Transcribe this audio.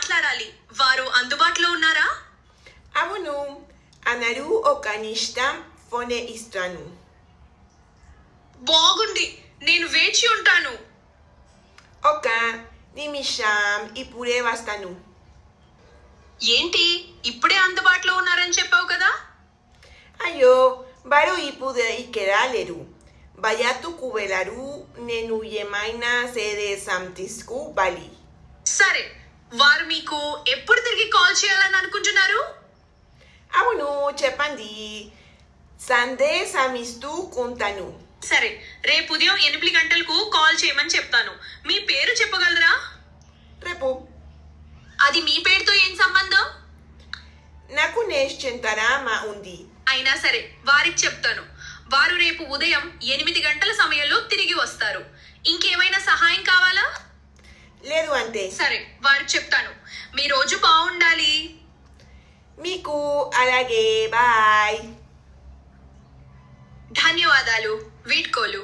మాట్లాడాలి. వారు అందుబాటులో ఉన్నారా? అవును, అన్నారు ఒక నిమిషం ఫోన్ ఇస్తాను. బాగుంది, నేను వేచి ఉంటాను. ఒక నిమిషం, ఇప్పుడే వస్తాను. ఏంటి, ఇప్పుడే అందుబాటులో ఉన్నారని చెప్పావు కదా? అయ్యో, వారు ఇప్పుడు ఇక్కడ లేరు. బయటకు వెళ్ళారు. నేను ఏమైనా సందేశం తీసుకోవాలి. సరే, వారు మీకు ఎప్పుడు తిరిగి కాల్ చేయాలని అనుకుంటున్నారు? అవును, చెప్పండి. సందేశం ఇస్తూ కొంటాను. సరే, రేపు ఉదయం 8 గంటలకు కాల్ చేయమని చెప్తాను. మీ పేరు చెప్పగలరా? రేపు. అది మీ పేరుతో ఏం సంబంధం? నాకు నిశ్చింతరామా ఉంది. అయినా సరే, వారికి చెప్తాను. వారు రేపు ఉదయం 8 గంటల సమయంలో తిరిగి వస్తారు. ఇంకేమైనా సహాయం కావాలా? లేదు అంతే. సరే, వారికి చెప్తాను. మీ రోజు బాగుండాలి. మీకు అలాగే. బాయ్. ధన్యవాదాలు. వీడ్కోలు.